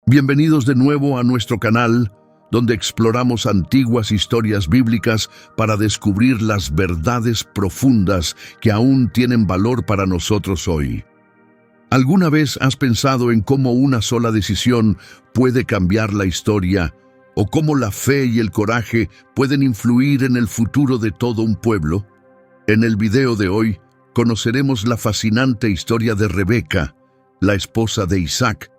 Bienvenidos de nuevo a nuestro canal, donde exploramos antiguas historias bíblicas para descubrir las verdades profundas que aún tienen valor para nosotros hoy. ¿Alguna vez has pensado en cómo una sola decisión puede cambiar la historia, o cómo la fe y el coraje pueden influir en el futuro de todo un pueblo? En el video de hoy conoceremos la fascinante historia de Rebeca, la esposa de Isaac,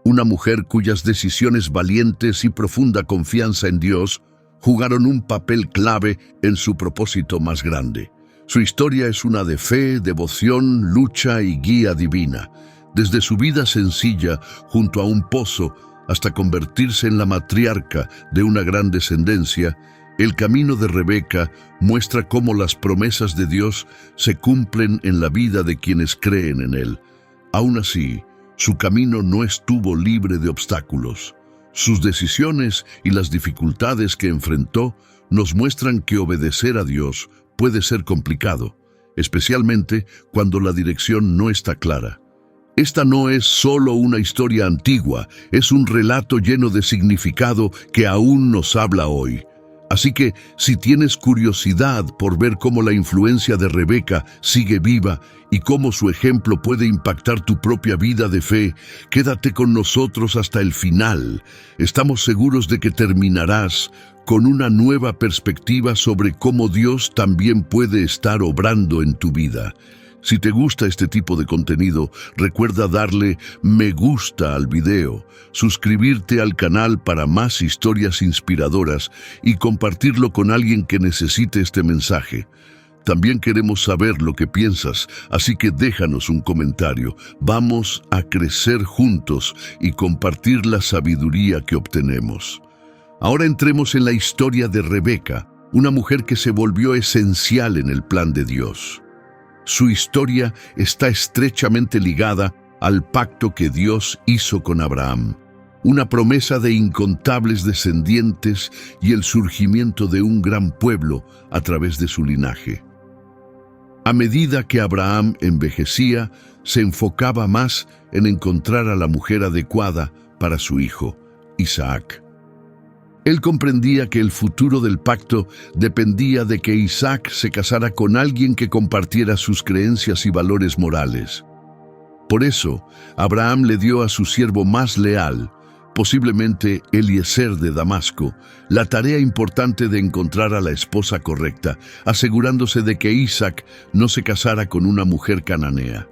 una mujer cuyas decisiones valientes y profunda confianza en Dios jugaron un papel clave en su propósito más grande. Su historia es una de fe, devoción, lucha y guía divina. Desde su vida sencilla junto a un pozo hasta convertirse en la matriarca de una gran descendencia, el camino de Rebeca muestra cómo las promesas de Dios se cumplen en la vida de quienes creen en Él. Aún así, su camino no estuvo libre de obstáculos. Sus decisiones y las dificultades que enfrentó nos muestran que obedecer a Dios puede ser complicado, especialmente cuando la dirección no está clara. Esta no es solo una historia antigua, es un relato lleno de significado que aún nos habla hoy. Así que, si tienes curiosidad por ver cómo la influencia de Rebeca sigue viva y cómo su ejemplo puede impactar tu propia vida de fe, quédate con nosotros hasta el final. Estamos seguros de que terminarás con una nueva perspectiva sobre cómo Dios también puede estar obrando en tu vida. Si te gusta este tipo de contenido, recuerda darle me gusta al video, suscribirte al canal para más historias inspiradoras y compartirlo con alguien que necesite este mensaje. También queremos saber lo que piensas, así que déjanos un comentario. Vamos a crecer juntos y compartir la sabiduría que obtenemos. Ahora entremos en la historia de Rebeca, una mujer que se volvió esencial en el plan de Dios. Su historia está estrechamente ligada al pacto que Dios hizo con Abraham, una promesa de incontables descendientes y el surgimiento de un gran pueblo a través de su linaje. A medida que Abraham envejecía, se enfocaba más en encontrar a la mujer adecuada para su hijo, Isaac. Él comprendía que el futuro del pacto dependía de que Isaac se casara con alguien que compartiera sus creencias y valores morales. Por eso, Abraham le dio a su siervo más leal, posiblemente Eliezer de Damasco, la tarea importante de encontrar a la esposa correcta, asegurándose de que Isaac no se casara con una mujer cananea.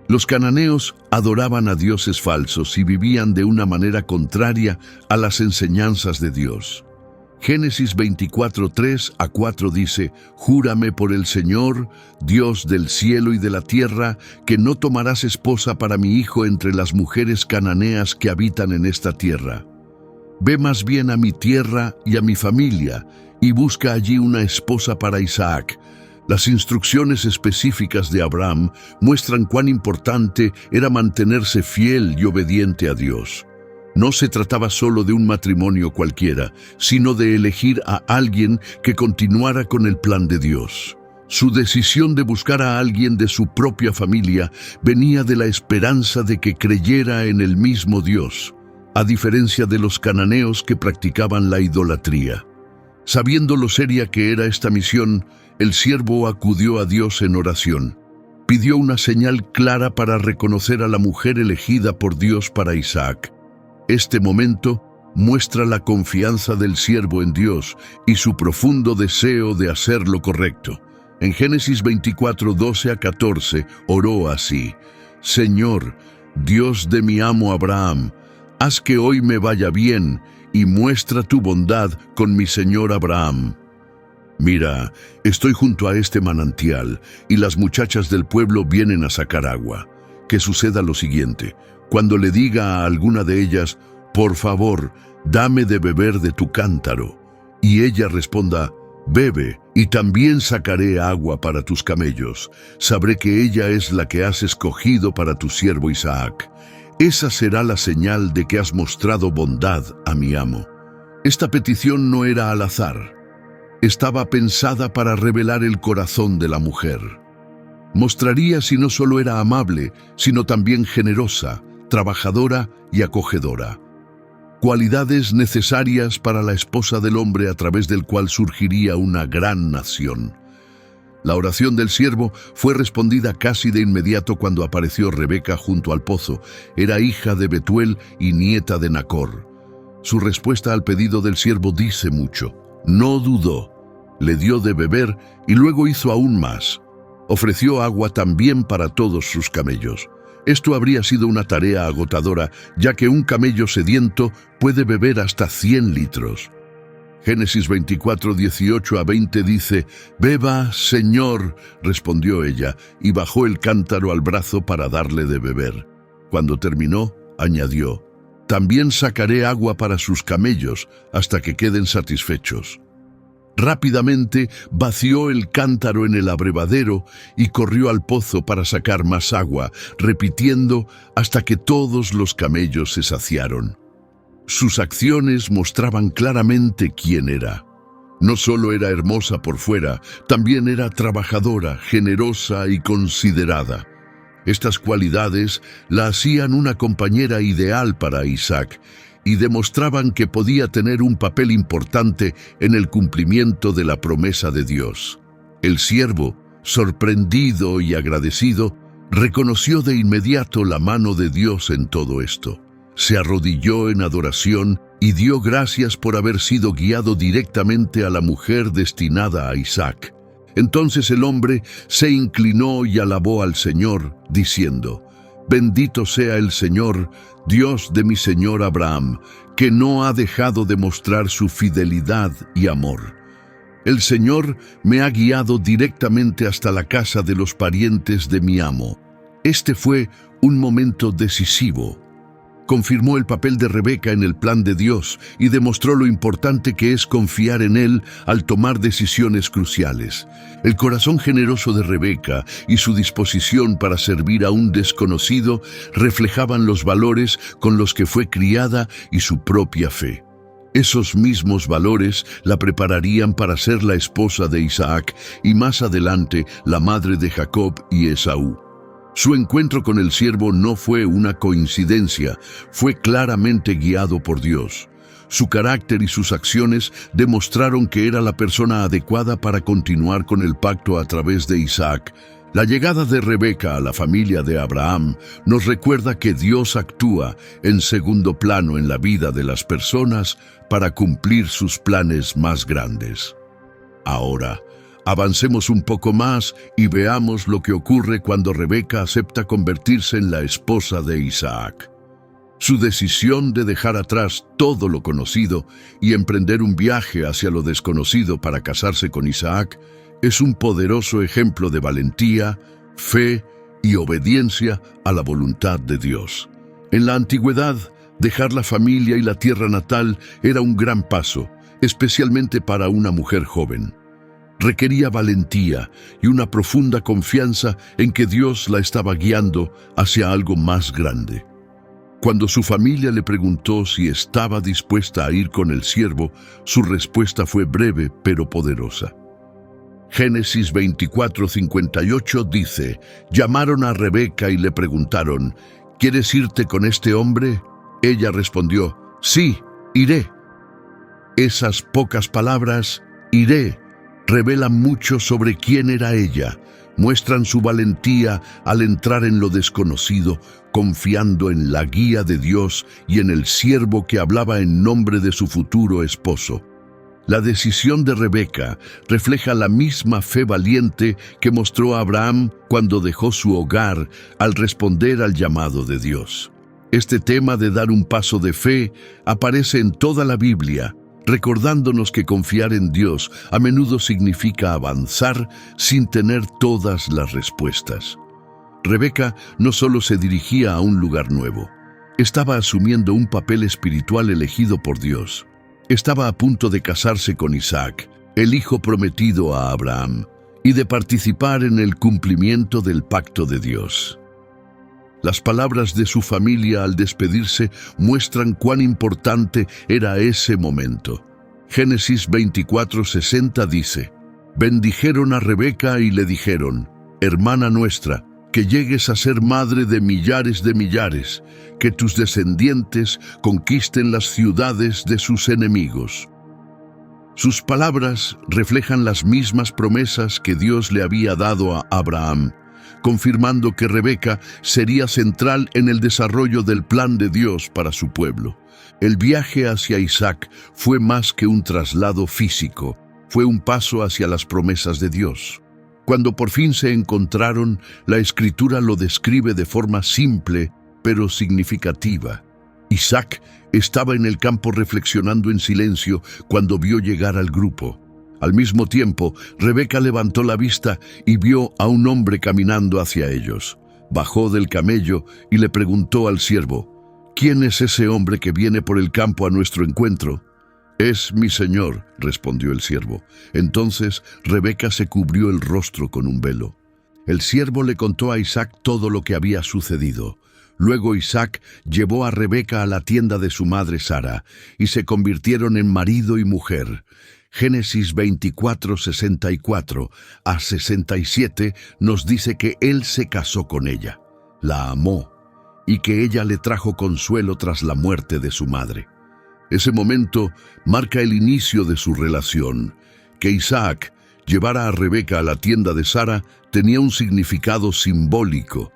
Los cananeos adoraban a dioses falsos y vivían de una manera contraria a las enseñanzas de Dios. Génesis 24:3-4 dice: «Júrame por el Señor, Dios del cielo y de la tierra, que no tomarás esposa para mi hijo entre las mujeres cananeas que habitan en esta tierra. Ve más bien a mi tierra y a mi familia, y busca allí una esposa para Isaac». Las instrucciones específicas de Abraham muestran cuán importante era mantenerse fiel y obediente a Dios. No se trataba solo de un matrimonio cualquiera, sino de elegir a alguien que continuara con el plan de Dios. Su decisión de buscar a alguien de su propia familia venía de la esperanza de que creyera en el mismo Dios, a diferencia de los cananeos que practicaban la idolatría. Sabiendo lo seria que era esta misión, el siervo acudió a Dios en oración. Pidió una señal clara para reconocer a la mujer elegida por Dios para Isaac. Este momento muestra la confianza del siervo en Dios y su profundo deseo de hacer lo correcto. En Génesis 24:12-14 oró así: «Señor, Dios de mi amo Abraham, haz que hoy me vaya bien y muestra tu bondad con mi señor Abraham. Mira, estoy junto a este manantial y las muchachas del pueblo vienen a sacar agua. Que suceda lo siguiente: cuando le diga a alguna de ellas, por favor, dame de beber de tu cántaro, y ella responda, bebe, y también sacaré agua para tus camellos, sabré que ella es la que has escogido para tu siervo Isaac. Esa será la señal de que has mostrado bondad a mi amo». Esta petición no era al azar. Estaba pensada para revelar el corazón de la mujer. Mostraría si no solo era amable, sino también generosa, trabajadora y acogedora. cualidades necesarias para la esposa del hombre a través del cual surgiría una gran nación. La oración del siervo fue respondida casi de inmediato cuando apareció Rebeca junto al pozo. Era hija de Betuel y nieta de Nacor. Su respuesta al pedido del siervo dice mucho. No dudó, le dio de beber y luego hizo aún más. Ofreció agua también para todos sus camellos. Esto habría sido una tarea agotadora, ya que un camello sediento puede beber hasta 100 litros. Génesis 24, 18 a 20 dice, «Beba, Señor», respondió ella, y bajó el cántaro al brazo para darle de beber. Cuando terminó, añadió, «También sacaré agua para sus camellos hasta que queden satisfechos». Rápidamente vació el cántaro en el abrevadero y corrió al pozo para sacar más agua, repitiendo hasta que todos los camellos se saciaron. Sus acciones mostraban claramente quién era. No solo era hermosa por fuera, también era trabajadora, generosa y considerada. Estas cualidades la hacían una compañera ideal para Isaac y demostraban que podía tener un papel importante en el cumplimiento de la promesa de Dios. El siervo, sorprendido y agradecido, reconoció de inmediato la mano de Dios en todo esto. Se arrodilló en adoración y dio gracias por haber sido guiado directamente a la mujer destinada a Isaac. Entonces el hombre se inclinó y alabó al Señor, diciendo, «Bendito sea el Señor, Dios de mi señor Abraham, que no ha dejado de mostrar su fidelidad y amor. El Señor me ha guiado directamente hasta la casa de los parientes de mi amo». Este fue un momento decisivo. Confirmó el papel de Rebeca en el plan de Dios y demostró lo importante que es confiar en Él al tomar decisiones cruciales. El corazón generoso de Rebeca y su disposición para servir a un desconocido reflejaban los valores con los que fue criada y su propia fe. Esos mismos valores la prepararían para ser la esposa de Isaac y más adelante la madre de Jacob y Esaú. Su encuentro con el siervo no fue una coincidencia, fue claramente guiado por Dios. Su carácter y sus acciones demostraron que era la persona adecuada para continuar con el pacto a través de Isaac. La llegada de Rebeca a la familia de Abraham nos recuerda que Dios actúa en segundo plano en la vida de las personas para cumplir sus planes más grandes. Ahora, avancemos un poco más y veamos lo que ocurre cuando Rebeca acepta convertirse en la esposa de Isaac. Su decisión de dejar atrás todo lo conocido y emprender un viaje hacia lo desconocido para casarse con Isaac es un poderoso ejemplo de valentía, fe y obediencia a la voluntad de Dios. En la antigüedad, dejar la familia y la tierra natal era un gran paso, especialmente para una mujer joven. Requería valentía y una profunda confianza en que Dios la estaba guiando hacia algo más grande. Cuando su familia le preguntó si estaba dispuesta a ir con el siervo, su respuesta fue breve pero poderosa. Génesis 24:58 dice, «Llamaron a Rebeca y le preguntaron, ¿quieres irte con este hombre?» Ella respondió, «Sí, iré». Esas pocas palabras, «iré», revelan mucho sobre quién era ella. Muestran su valentía al entrar en lo desconocido, confiando en la guía de Dios y en el siervo que hablaba en nombre de su futuro esposo. La decisión de Rebeca refleja la misma fe valiente que mostró Abraham cuando dejó su hogar al responder al llamado de Dios. Este tema de dar un paso de fe aparece en toda la Biblia, recordándonos que confiar en Dios a menudo significa avanzar sin tener todas las respuestas. Rebeca no solo se dirigía a un lugar nuevo, estaba asumiendo un papel espiritual elegido por Dios. Estaba a punto de casarse con Isaac, el hijo prometido a Abraham, y de participar en el cumplimiento del pacto de Dios. Las palabras de su familia al despedirse muestran cuán importante era ese momento. Génesis 24:60 dice, «Bendijeron a Rebeca y le dijeron, hermana nuestra, que llegues a ser madre de millares, que tus descendientes conquisten las ciudades de sus enemigos. Sus palabras reflejan las mismas promesas que Dios le había dado a Abraham, confirmando que Rebeca sería central en el desarrollo del plan de Dios para su pueblo. El viaje hacia Isaac fue más que un traslado físico, fue un paso hacia las promesas de Dios. Cuando por fin se encontraron, la Escritura lo describe de forma simple, pero significativa. Isaac estaba en el campo reflexionando en silencio cuando vio llegar al grupo. Al mismo tiempo, Rebeca levantó la vista y vio a un hombre caminando hacia ellos. Bajó del camello y le preguntó al siervo: «¿Quién es ese hombre que viene por el campo a nuestro encuentro?» «Es mi señor», respondió el siervo. Entonces Rebeca se cubrió el rostro con un velo. El siervo le contó a Isaac todo lo que había sucedido. Luego Isaac llevó a Rebeca a la tienda de su madre Sara, y se convirtieron en marido y mujer. Génesis 24, 64 a 67 nos dice que él se casó con ella, la amó, y que ella le trajo consuelo tras la muerte de su madre. Ese momento marca el inicio de su relación. Que Isaac llevara a Rebeca a la tienda de Sara tenía un significado simbólico.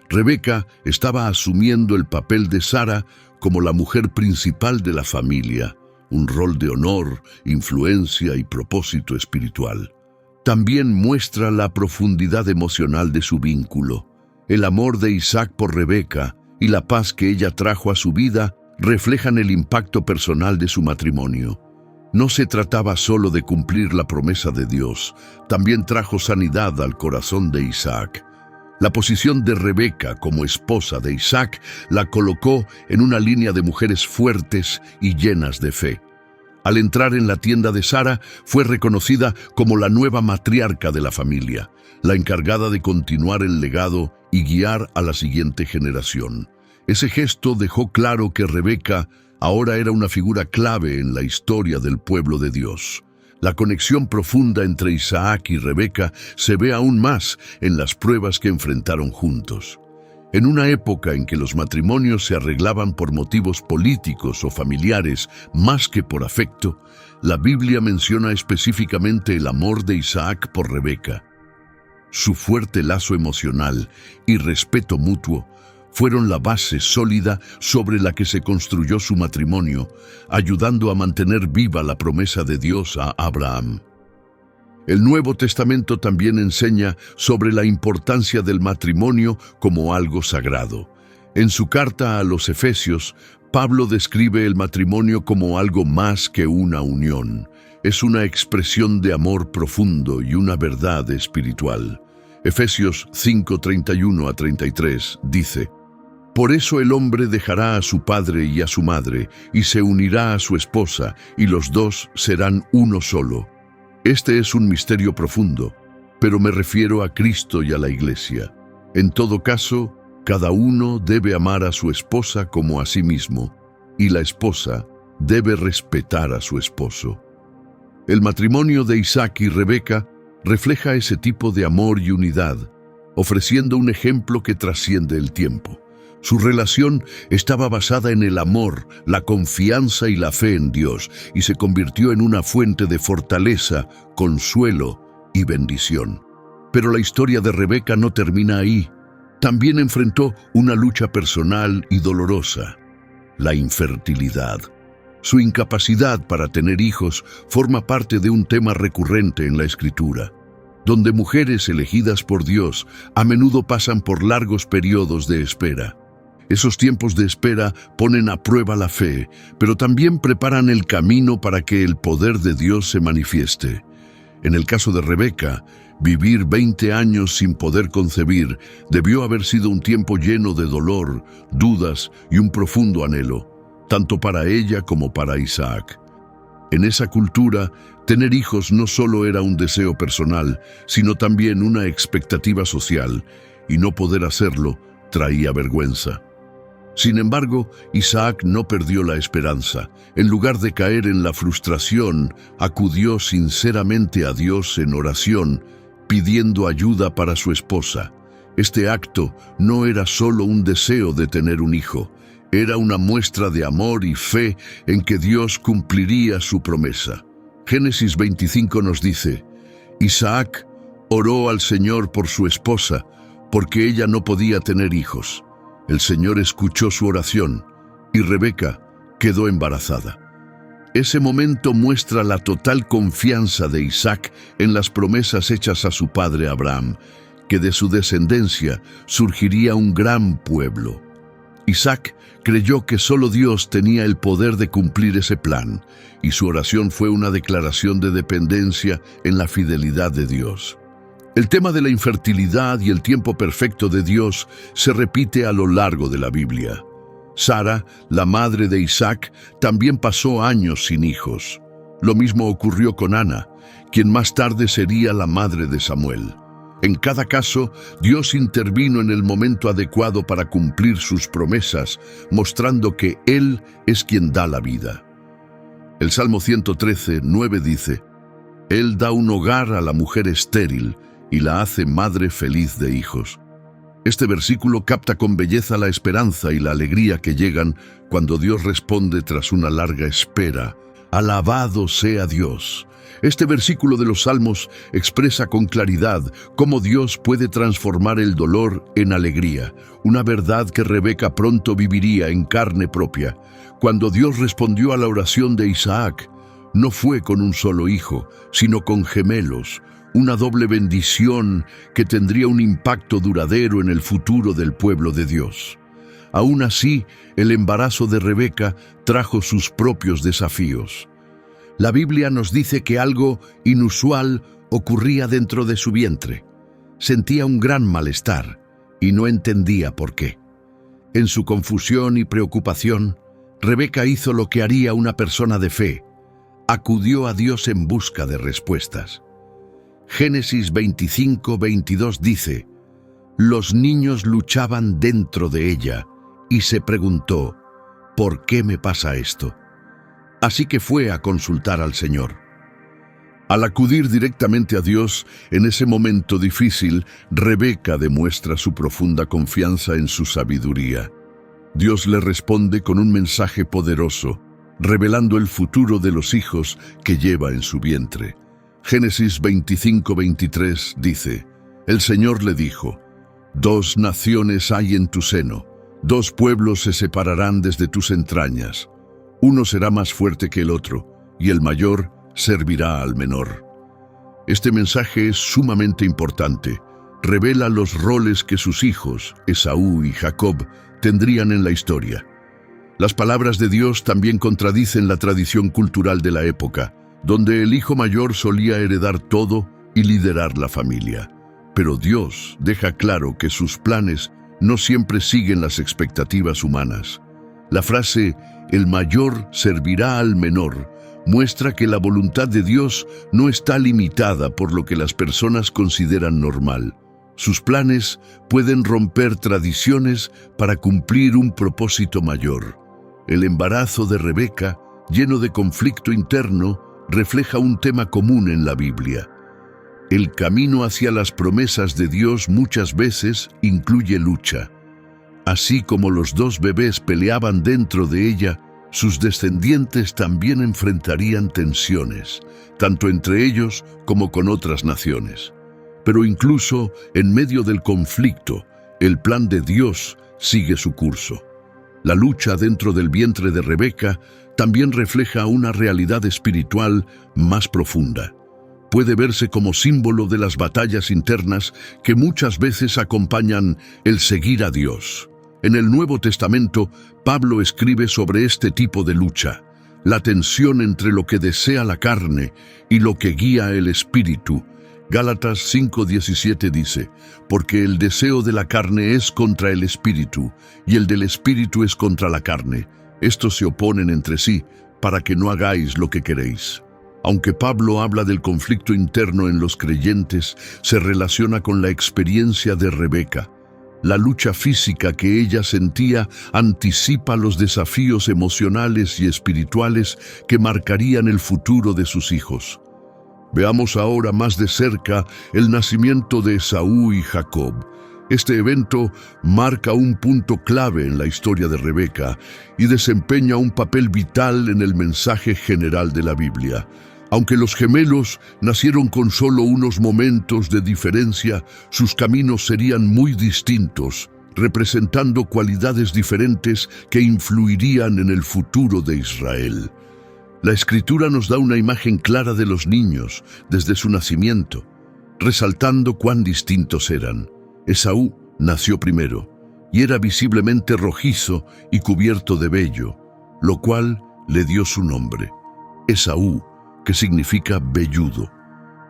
Rebeca estaba asumiendo el papel de Sara como la mujer principal de la familia, un rol de honor, influencia y propósito espiritual. También muestra la profundidad emocional de su vínculo. El amor de Isaac por Rebeca y la paz que ella trajo a su vida reflejan el impacto personal de su matrimonio. No se trataba solo de cumplir la promesa de Dios, también trajo sanidad al corazón de Isaac. La posición de Rebeca como esposa de Isaac la colocó en una línea de mujeres fuertes y llenas de fe. Al entrar en la tienda de Sara, fue reconocida como la nueva matriarca de la familia, la encargada de continuar el legado y guiar a la siguiente generación. Ese gesto dejó claro que Rebeca ahora era una figura clave en la historia del pueblo de Dios. La conexión profunda entre Isaac y Rebeca se ve aún más en las pruebas que enfrentaron juntos. En una época en que los matrimonios se arreglaban por motivos políticos o familiares más que por afecto, la Biblia menciona específicamente el amor de Isaac por Rebeca. Su fuerte lazo emocional y respeto mutuo fueron la base sólida sobre la que se construyó su matrimonio, ayudando a mantener viva la promesa de Dios a Abraham. El Nuevo Testamento también enseña sobre la importancia del matrimonio como algo sagrado. En su carta a los Efesios, Pablo describe el matrimonio como algo más que una unión. Es una expresión de amor profundo y una verdad espiritual. Efesios 5, 31 a 33 dice: «Por eso el hombre dejará a su padre y a su madre, y se unirá a su esposa, y los dos serán uno solo». Este es un misterio profundo, pero me refiero a Cristo y a la Iglesia. En todo caso, cada uno debe amar a su esposa como a sí mismo, y la esposa debe respetar a su esposo. El matrimonio de Isaac y Rebeca refleja ese tipo de amor y unidad, ofreciendo un ejemplo que trasciende el tiempo. Su relación estaba basada en el amor, la confianza y la fe en Dios, y se convirtió en una fuente de fortaleza, consuelo y bendición. Pero la historia de Rebeca no termina ahí. También enfrentó una lucha personal y dolorosa: la infertilidad. Su incapacidad para tener hijos forma parte de un tema recurrente en la Escritura, donde mujeres elegidas por Dios a menudo pasan por largos periodos de espera. Esos tiempos de espera ponen a prueba la fe, pero también preparan el camino para que el poder de Dios se manifieste. En el caso de Rebeca, vivir 20 años sin poder concebir debió haber sido un tiempo lleno de dolor, dudas y un profundo anhelo, tanto para ella como para Isaac. En esa cultura, tener hijos no solo era un deseo personal, sino también una expectativa social, y no poder hacerlo traía vergüenza. Sin embargo, Isaac no perdió la esperanza. En lugar de caer en la frustración, acudió sinceramente a Dios en oración, pidiendo ayuda para su esposa. Este acto no era solo un deseo de tener un hijo, era una muestra de amor y fe en que Dios cumpliría su promesa. Génesis 25 nos dice: Isaac oró al Señor por su esposa, porque ella no podía tener hijos. El Señor escuchó su oración, y Rebeca quedó embarazada. Ese momento muestra la total confianza de Isaac en las promesas hechas a su padre Abraham, que de su descendencia surgiría un gran pueblo. Isaac creyó que solo Dios tenía el poder de cumplir ese plan, y su oración fue una declaración de dependencia en la fidelidad de Dios. El tema de la infertilidad y el tiempo perfecto de Dios se repite a lo largo de la Biblia. Sara, la madre de Isaac, también pasó años sin hijos. Lo mismo ocurrió con Ana, quien más tarde sería la madre de Samuel. En cada caso, Dios intervino en el momento adecuado para cumplir sus promesas, mostrando que Él es quien da la vida. El Salmo 113, 9 dice: Él da un hogar a la mujer estéril y la hace madre feliz de hijos. Este versículo capta con belleza la esperanza y la alegría que llegan cuando Dios responde tras una larga espera. Alabado sea Dios. Este versículo de los Salmos expresa con claridad cómo Dios puede transformar el dolor en alegría, una verdad que Rebeca pronto viviría en carne propia. Cuando Dios respondió a la oración de Isaac, no fue con un solo hijo, sino con gemelos, una doble bendición que tendría un impacto duradero en el futuro del pueblo de Dios. Aún así, el embarazo de Rebeca trajo sus propios desafíos. La Biblia nos dice que algo inusual ocurría dentro de su vientre. Sentía un gran malestar y no entendía por qué. En su confusión y preocupación, Rebeca hizo lo que haría una persona de fe: acudió a Dios en busca de respuestas. Génesis 25, 22 dice: Los niños luchaban dentro de ella y se preguntó: ¿por qué me pasa esto? Así que fue a consultar al Señor. Al acudir directamente a Dios en ese momento difícil, Rebeca demuestra su profunda confianza en su sabiduría. Dios le responde con un mensaje poderoso, revelando el futuro de los hijos que lleva en su vientre. Génesis 25, 23 dice: El Señor le dijo: 2 naciones hay en tu seno, 2 pueblos se separarán desde tus entrañas. Uno será más fuerte que el otro, y el mayor servirá al menor. Este mensaje es sumamente importante. Revela los roles que sus hijos, Esaú y Jacob, tendrían en la historia. Las palabras de Dios también contradicen la tradición cultural de la época, donde el hijo mayor solía heredar todo y liderar la familia. Pero Dios deja claro que sus planes no siempre siguen las expectativas humanas. La frase «el mayor servirá al menor» muestra que la voluntad de Dios no está limitada por lo que las personas consideran normal. Sus planes pueden romper tradiciones para cumplir un propósito mayor. El embarazo de Rebeca, lleno de conflicto interno, refleja un tema común en la Biblia. El camino hacia las promesas de Dios muchas veces incluye lucha. Así como los 2 bebés peleaban dentro de ella, sus descendientes también enfrentarían tensiones, tanto entre ellos como con otras naciones. Pero incluso en medio del conflicto, el plan de Dios sigue su curso. La lucha dentro del vientre de Rebeca también refleja una realidad espiritual más profunda. Puede verse como símbolo de las batallas internas que muchas veces acompañan el seguir a Dios. En el Nuevo Testamento, Pablo escribe sobre este tipo de lucha, la tensión entre lo que desea la carne y lo que guía el espíritu. Gálatas 5:17 dice: porque el deseo de la carne es contra el espíritu, y el del espíritu es contra la carne. Estos se oponen entre sí, para que no hagáis lo que queréis. Aunque Pablo habla del conflicto interno en los creyentes, se relaciona con la experiencia de Rebeca. La lucha física que ella sentía anticipa los desafíos emocionales y espirituales que marcarían el futuro de sus hijos. Veamos ahora más de cerca el nacimiento de Esaú y Jacob. Este evento marca un punto clave en la historia de Rebeca y desempeña un papel vital en el mensaje general de la Biblia. Aunque los gemelos nacieron con solo unos momentos de diferencia, sus caminos serían muy distintos, representando cualidades diferentes que influirían en el futuro de Israel. La Escritura nos da una imagen clara de los niños desde su nacimiento, resaltando cuán distintos eran. Esaú nació primero y era visiblemente rojizo y cubierto de vello, lo cual le dio su nombre, Esaú, que significa velludo.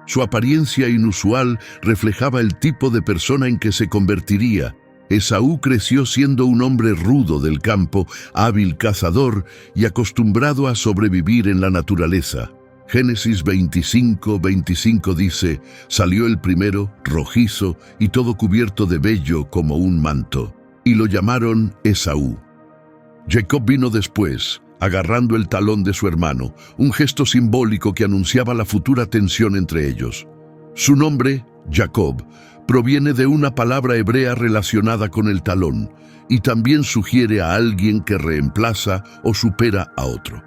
Su apariencia inusual reflejaba el tipo de persona en que se convertiría. Esaú creció siendo un hombre rudo del campo, hábil cazador y acostumbrado a sobrevivir en la naturaleza. Génesis 25:25 dice: «Salió el primero, rojizo y todo cubierto de vello como un manto, y lo llamaron Esaú». Jacob vino después, agarrando el talón de su hermano, un gesto simbólico que anunciaba la futura tensión entre ellos. Su nombre, Jacob, proviene de una palabra hebrea relacionada con el talón, y también sugiere a alguien que reemplaza o supera a otro.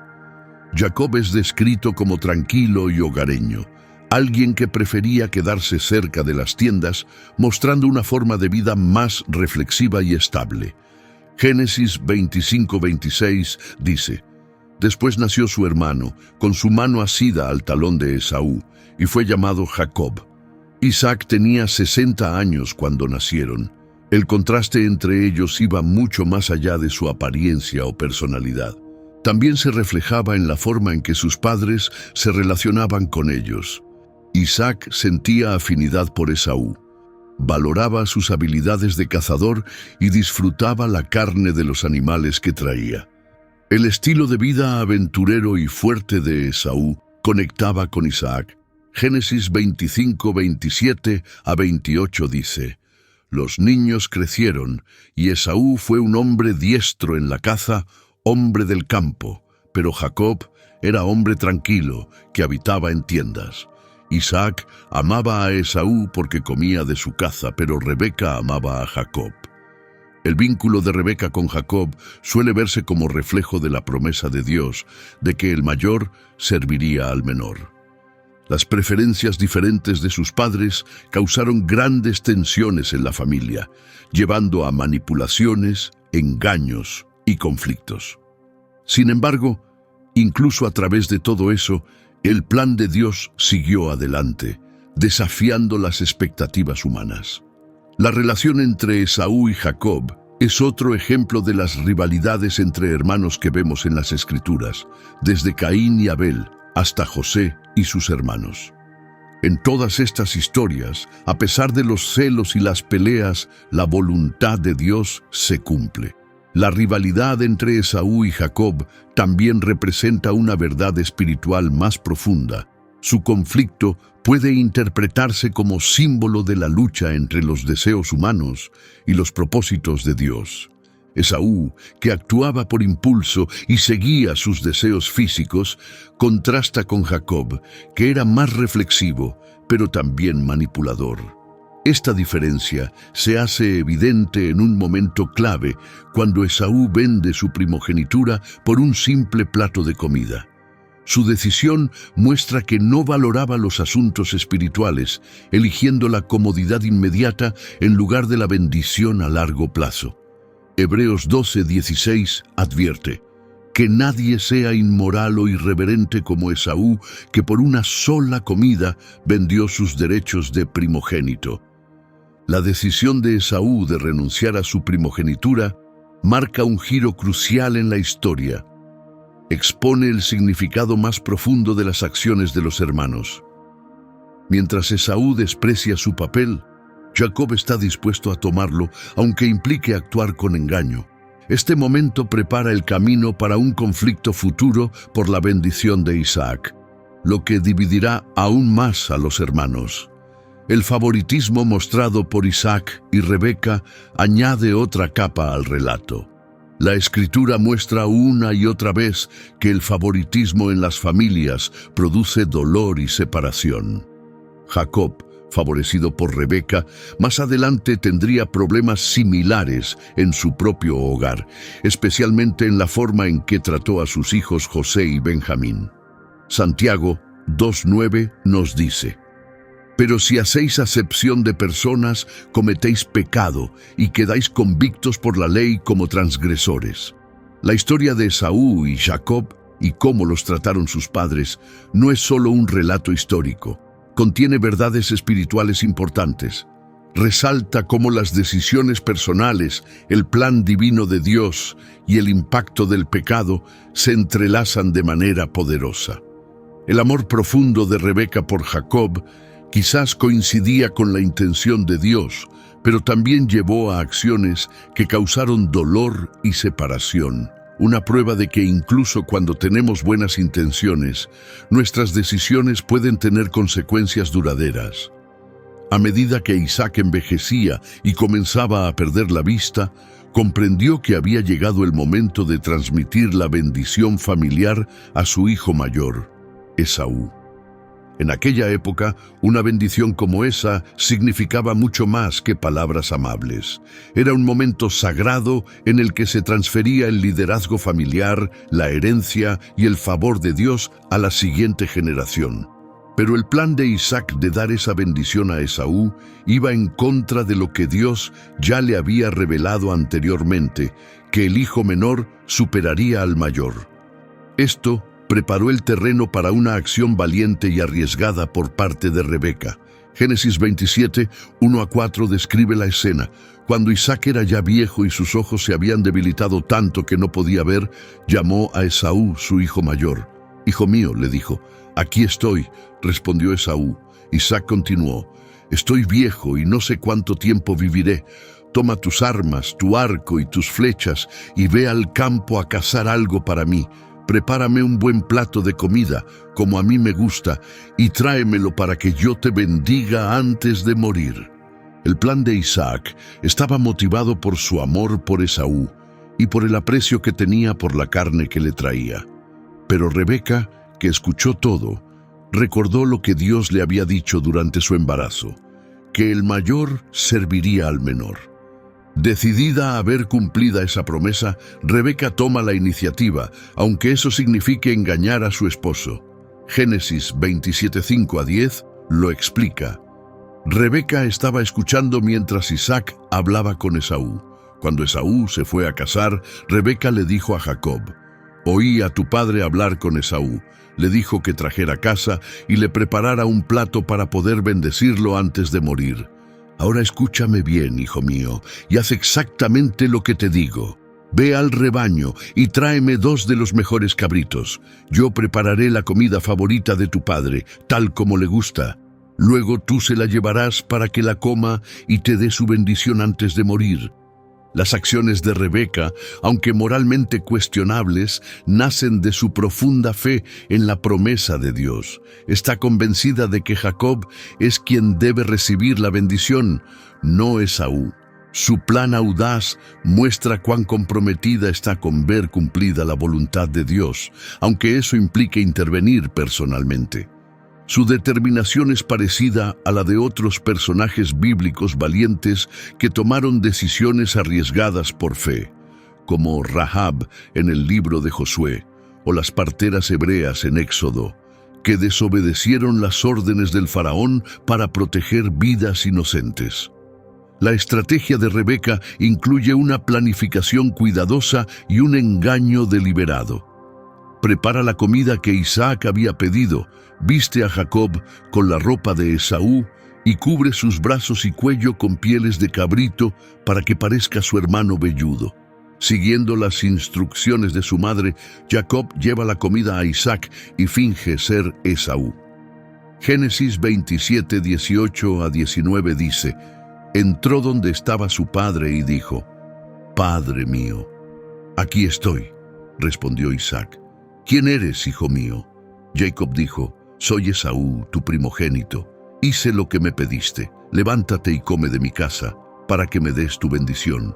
Jacob es descrito como tranquilo y hogareño, alguien que prefería quedarse cerca de las tiendas, mostrando una forma de vida más reflexiva y estable. Génesis 25:26 dice: «Después nació su hermano, con su mano asida al talón de Esaú, y fue llamado Jacob». Isaac tenía 60 años cuando nacieron. El contraste entre ellos iba mucho más allá de su apariencia o personalidad. También se reflejaba en la forma en que sus padres se relacionaban con ellos. Isaac sentía afinidad por Esaú, valoraba sus habilidades de cazador y disfrutaba la carne de los animales que traía. El estilo de vida aventurero y fuerte de Esaú conectaba con Isaac. Génesis 25:27-28 dice: «Los niños crecieron, y Esaú fue un hombre diestro en la caza, hombre del campo, pero Jacob era hombre tranquilo, que habitaba en tiendas». Isaac amaba a Esaú porque comía de su caza, pero Rebeca amaba a Jacob. El vínculo de Rebeca con Jacob suele verse como reflejo de la promesa de Dios, de que el mayor serviría al menor. Las preferencias diferentes de sus padres causaron grandes tensiones en la familia, llevando a manipulaciones, engaños y conflictos. Sin embargo, incluso a través de todo eso, el plan de Dios siguió adelante, desafiando las expectativas humanas. La relación entre Esaú y Jacob es otro ejemplo de las rivalidades entre hermanos que vemos en las Escrituras, desde Caín y Abel hasta José y sus hermanos. En todas estas historias, a pesar de los celos y las peleas, la voluntad de Dios se cumple. La rivalidad entre Esaú y Jacob también representa una verdad espiritual más profunda. Su conflicto puede interpretarse como símbolo de la lucha entre los deseos humanos y los propósitos de Dios. Esaú, que actuaba por impulso y seguía sus deseos físicos, contrasta con Jacob, que era más reflexivo, pero también manipulador. Esta diferencia se hace evidente en un momento clave cuando Esaú vende su primogenitura por un simple plato de comida. Su decisión muestra que no valoraba los asuntos espirituales, eligiendo la comodidad inmediata en lugar de la bendición a largo plazo. Hebreos 12:16 advierte: «Que nadie sea inmoral o irreverente como Esaú, que por una sola comida vendió sus derechos de primogénito». La decisión de Esaú de renunciar a su primogenitura marca un giro crucial en la historia. Expone el significado más profundo de las acciones de los hermanos. Mientras Esaú desprecia su papel, Jacob está dispuesto a tomarlo, aunque implique actuar con engaño. Este momento prepara el camino para un conflicto futuro por la bendición de Isaac, lo que dividirá aún más a los hermanos. El favoritismo mostrado por Isaac y Rebeca añade otra capa al relato. La Escritura muestra una y otra vez que el favoritismo en las familias produce dolor y separación. Jacob favorecido por Rebeca, más adelante tendría problemas similares en su propio hogar, especialmente en la forma en que trató a sus hijos José y Benjamín. Santiago 2:9 nos dice: pero si hacéis acepción de personas, cometéis pecado y quedáis convictos por la ley como transgresores. La historia de Esaú y Jacob y cómo los trataron sus padres no es solo un relato histórico. Contiene verdades espirituales importantes. Resalta cómo las decisiones personales, el plan divino de Dios y el impacto del pecado se entrelazan de manera poderosa. El amor profundo de Rebeca por Jacob quizás coincidía con la intención de Dios, pero también llevó a acciones que causaron dolor y separación. Una prueba de que incluso cuando tenemos buenas intenciones, nuestras decisiones pueden tener consecuencias duraderas. A medida que Isaac envejecía y comenzaba a perder la vista, comprendió que había llegado el momento de transmitir la bendición familiar a su hijo mayor, Esaú. En aquella época, una bendición como esa significaba mucho más que palabras amables. Era un momento sagrado en el que se transfería el liderazgo familiar, la herencia y el favor de Dios a la siguiente generación. Pero el plan de Isaac de dar esa bendición a Esaú iba en contra de lo que Dios ya le había revelado anteriormente, que el hijo menor superaría al mayor. Esto preparó el terreno para una acción valiente y arriesgada por parte de Rebeca. Génesis 27, 1-4 describe la escena. Cuando Isaac era ya viejo y sus ojos se habían debilitado tanto que no podía ver, llamó a Esaú, su hijo mayor. «Hijo mío», le dijo. «Aquí estoy», respondió Esaú. Isaac continuó: «Estoy viejo y no sé cuánto tiempo viviré. Toma tus armas, tu arco y tus flechas y ve al campo a cazar algo para mí. Prepárame un buen plato de comida, como a mí me gusta, y tráemelo para que yo te bendiga antes de morir». El plan de Isaac estaba motivado por su amor por Esaú y por el aprecio que tenía por la carne que le traía. Pero Rebeca, que escuchó todo, recordó lo que Dios le había dicho durante su embarazo, que el mayor serviría al menor. Decidida a ver cumplida esa promesa, Rebeca toma la iniciativa, aunque eso signifique engañar a su esposo. Génesis 27:5-10 lo explica. Rebeca estaba escuchando mientras Isaac hablaba con Esaú. Cuando Esaú se fue a cazar, Rebeca le dijo a Jacob: «Oí a tu padre hablar con Esaú. Le dijo que trajera casa y le preparara un plato para poder bendecirlo antes de morir. Ahora escúchame bien, hijo mío, y haz exactamente lo que te digo. Ve al rebaño y tráeme 2 de los mejores cabritos. Yo prepararé la comida favorita de tu padre, tal como le gusta. Luego tú se la llevarás para que la coma y te dé su bendición antes de morir». Las acciones de Rebeca, aunque moralmente cuestionables, nacen de su profunda fe en la promesa de Dios. Está convencida de que Jacob es quien debe recibir la bendición, no Esaú. Su plan audaz muestra cuán comprometida está con ver cumplida la voluntad de Dios, aunque eso implique intervenir personalmente. Su determinación es parecida a la de otros personajes bíblicos valientes que tomaron decisiones arriesgadas por fe, como Rahab en el libro de Josué, o las parteras hebreas en Éxodo, que desobedecieron las órdenes del faraón para proteger vidas inocentes. La estrategia de Rebeca incluye una planificación cuidadosa y un engaño deliberado. Prepara la comida que Isaac había pedido, viste a Jacob con la ropa de Esaú y cubre sus brazos y cuello con pieles de cabrito para que parezca su hermano velludo. Siguiendo las instrucciones de su madre, Jacob lleva la comida a Isaac y finge ser Esaú. Génesis 27, 18-19 dice: «Entró donde estaba su padre y dijo: Padre mío». «Aquí estoy», respondió Isaac. «¿Quién eres, hijo mío?» Jacob dijo: «Soy Esaú, tu primogénito. Hice lo que me pediste. Levántate y come de mi casa, para que me des tu bendición».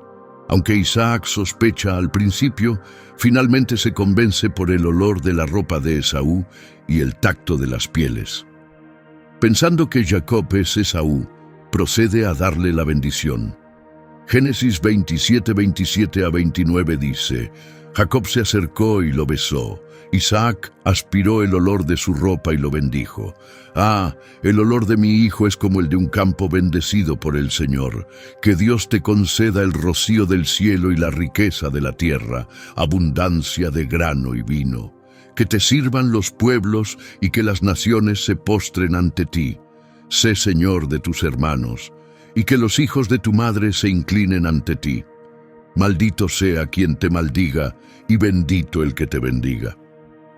Aunque Isaac sospecha al principio, finalmente se convence por el olor de la ropa de Esaú y el tacto de las pieles. Pensando que Jacob es Esaú, procede a darle la bendición. Génesis 27, 27 a 29 dice: Jacob se acercó y lo besó. Isaac aspiró el olor de su ropa y lo bendijo. Ah, el olor de mi hijo es como el de un campo bendecido por el Señor. Que Dios te conceda el rocío del cielo y la riqueza de la tierra, abundancia de grano y vino. Que te sirvan los pueblos y que las naciones se postren ante ti. Sé Señor de tus hermanos, y que los hijos de tu madre se inclinen ante ti. Maldito sea quien te maldiga, y bendito el que te bendiga.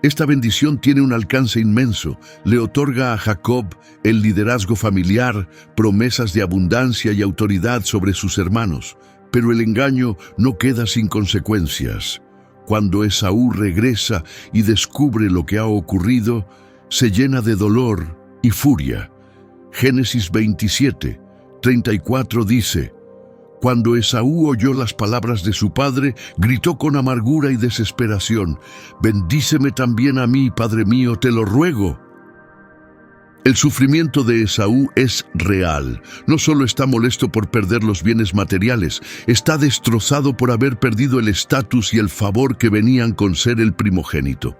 Esta bendición tiene un alcance inmenso. Le otorga a Jacob el liderazgo familiar, promesas de abundancia y autoridad sobre sus hermanos. Pero el engaño no queda sin consecuencias. Cuando Esaú regresa y descubre lo que ha ocurrido, se llena de dolor y furia. Génesis 27, 34 dice: Cuando Esaú oyó las palabras de su padre, gritó con amargura y desesperación: «Bendíceme también a mí, padre mío, te lo ruego». El sufrimiento de Esaú es real. No solo está molesto por perder los bienes materiales, está destrozado por haber perdido el estatus y el favor que venían con ser el primogénito.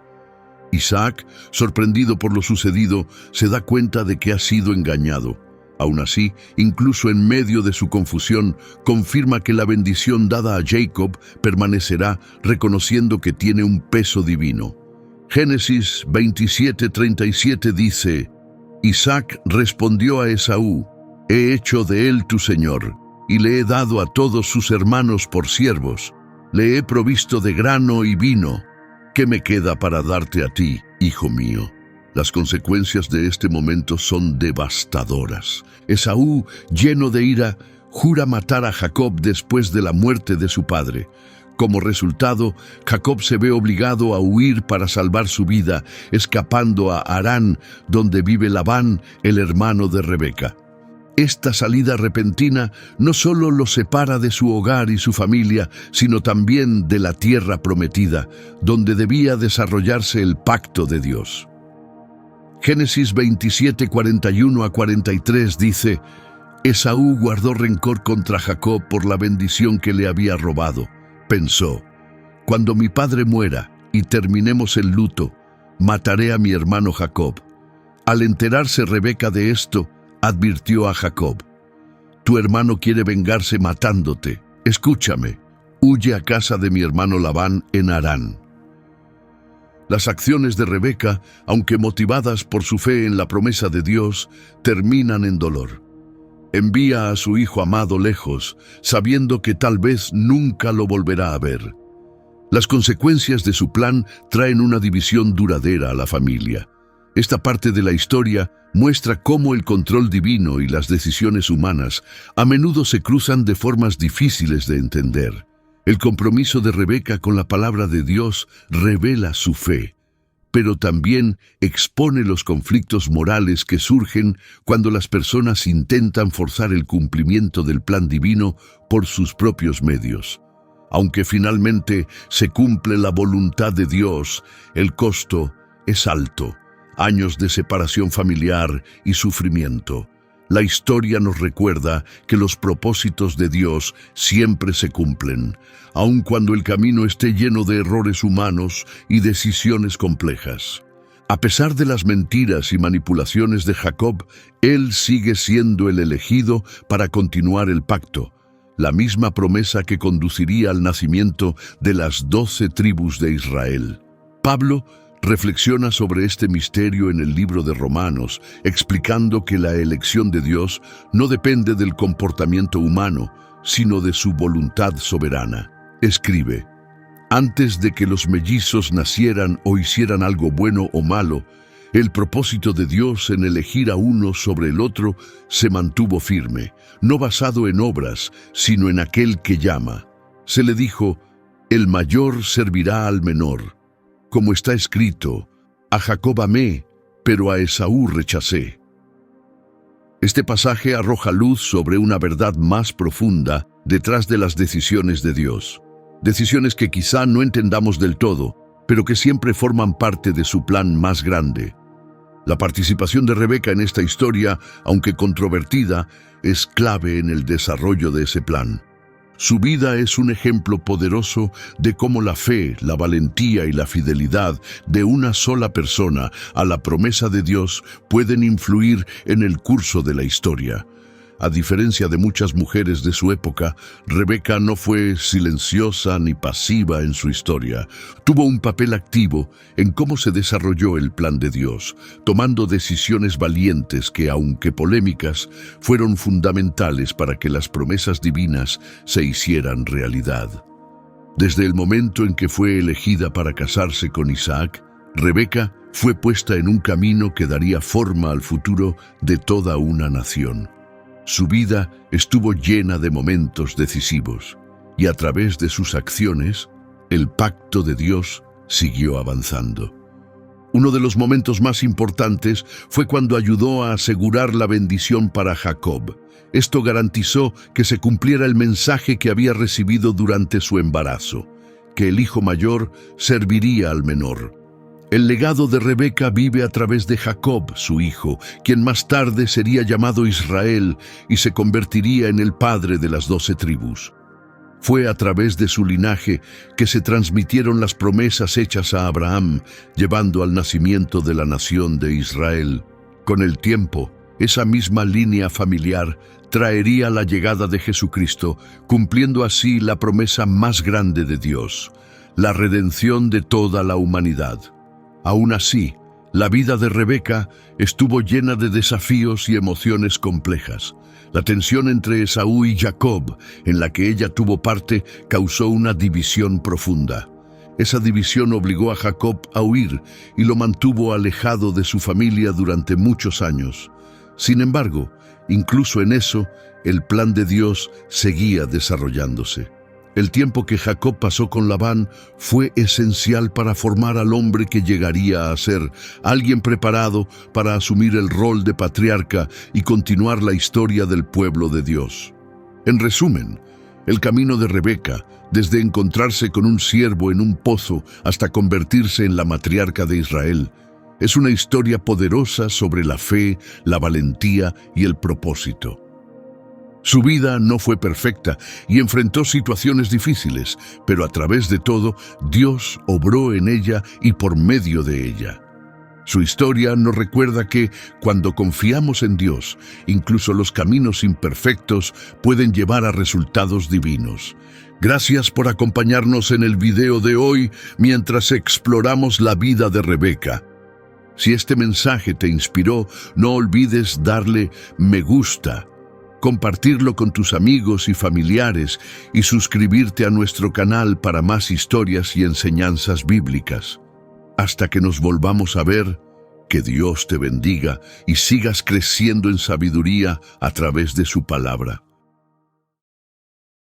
Isaac, sorprendido por lo sucedido, se da cuenta de que ha sido engañado. Aún así, incluso en medio de su confusión, confirma que la bendición dada a Jacob permanecerá, reconociendo que tiene un peso divino. Génesis 27:37 dice: Isaac respondió a Esaú: «He hecho de él tu señor, y le he dado a todos sus hermanos por siervos. Le he provisto de grano y vino. ¿Qué me queda para darte a ti, hijo mío?». Las consecuencias de este momento son devastadoras. Esaú, lleno de ira, jura matar a Jacob después de la muerte de su padre. Como resultado, Jacob se ve obligado a huir para salvar su vida, escapando a Harán, donde vive Labán, el hermano de Rebeca. Esta salida repentina no solo lo separa de su hogar y su familia, sino también de la tierra prometida, donde debía desarrollarse el pacto de Dios. Génesis 27:41 a 43 dice: Esaú guardó rencor contra Jacob por la bendición que le había robado. Pensó: cuando mi padre muera y terminemos el luto, mataré a mi hermano Jacob. Al enterarse Rebeca de esto, advirtió a Jacob: tu hermano quiere vengarse matándote. Escúchame, huye a casa de mi hermano Labán en Harán. Las acciones de Rebeca, aunque motivadas por su fe en la promesa de Dios, terminan en dolor. Envía a su hijo amado lejos, sabiendo que tal vez nunca lo volverá a ver. Las consecuencias de su plan traen una división duradera a la familia. Esta parte de la historia muestra cómo el control divino y las decisiones humanas a menudo se cruzan de formas difíciles de entender. El compromiso de Rebeca con la palabra de Dios revela su fe, pero también expone los conflictos morales que surgen cuando las personas intentan forzar el cumplimiento del plan divino por sus propios medios. Aunque finalmente se cumple la voluntad de Dios, el costo es alto. Años de separación familiar y sufrimiento. La historia nos recuerda que los propósitos de Dios siempre se cumplen, aun cuando el camino esté lleno de errores humanos y decisiones complejas. A pesar de las mentiras y manipulaciones de Jacob, él sigue siendo el elegido para continuar el pacto, la misma promesa que conduciría al nacimiento de las 12 tribus de Israel. Pablo reflexiona sobre este misterio en el libro de Romanos, explicando que la elección de Dios no depende del comportamiento humano, sino de su voluntad soberana. Escribe: antes de que los mellizos nacieran o hicieran algo bueno o malo, el propósito de Dios en elegir a uno sobre el otro se mantuvo firme, no basado en obras, sino en aquel que llama. Se le dijo: el mayor servirá al menor. Como está escrito: a Jacob amé, pero a Esaú rechacé. Este pasaje arroja luz sobre una verdad más profunda detrás de las decisiones de Dios. Decisiones que quizá no entendamos del todo, pero que siempre forman parte de su plan más grande. La participación de Rebeca en esta historia, aunque controvertida, es clave en el desarrollo de ese plan. Su vida es un ejemplo poderoso de cómo la fe, la valentía y la fidelidad de una sola persona a la promesa de Dios pueden influir en el curso de la historia. A diferencia de muchas mujeres de su época, Rebeca no fue silenciosa ni pasiva en su historia. Tuvo un papel activo en cómo se desarrolló el plan de Dios, tomando decisiones valientes que, aunque polémicas, fueron fundamentales para que las promesas divinas se hicieran realidad. Desde el momento en que fue elegida para casarse con Isaac, Rebeca fue puesta en un camino que daría forma al futuro de toda una nación. Su vida estuvo llena de momentos decisivos, y a través de sus acciones, el pacto de Dios siguió avanzando. Uno de los momentos más importantes fue cuando ayudó a asegurar la bendición para Jacob. Esto garantizó que se cumpliera el mensaje que había recibido durante su embarazo, que el hijo mayor serviría al menor. El legado de Rebeca vive a través de Jacob, su hijo, quien más tarde sería llamado Israel y se convertiría en el padre de las 12 tribus. Fue a través de su linaje que se transmitieron las promesas hechas a Abraham, llevando al nacimiento de la nación de Israel. Con el tiempo, esa misma línea familiar traería la llegada de Jesucristo, cumpliendo así la promesa más grande de Dios, la redención de toda la humanidad. Aún así, la vida de Rebeca estuvo llena de desafíos y emociones complejas. La tensión entre Esaú y Jacob, en la que ella tuvo parte, causó una división profunda. Esa división obligó a Jacob a huir y lo mantuvo alejado de su familia durante muchos años. Sin embargo, incluso en eso, el plan de Dios seguía desarrollándose. El tiempo que Jacob pasó con Labán fue esencial para formar al hombre que llegaría a ser alguien preparado para asumir el rol de patriarca y continuar la historia del pueblo de Dios. En resumen, el camino de Rebeca, desde encontrarse con un siervo en un pozo hasta convertirse en la matriarca de Israel, es una historia poderosa sobre la fe, la valentía y el propósito. Su vida no fue perfecta y enfrentó situaciones difíciles, pero a través de todo, Dios obró en ella y por medio de ella. Su historia nos recuerda que, cuando confiamos en Dios, incluso los caminos imperfectos pueden llevar a resultados divinos. Gracias por acompañarnos en el video de hoy mientras exploramos la vida de Rebeca. Si este mensaje te inspiró, no olvides darle me gusta, compartirlo con tus amigos y familiares y suscribirte a nuestro canal para más historias y enseñanzas bíblicas. Hasta que nos volvamos a ver, que Dios te bendiga y sigas creciendo en sabiduría a través de su palabra.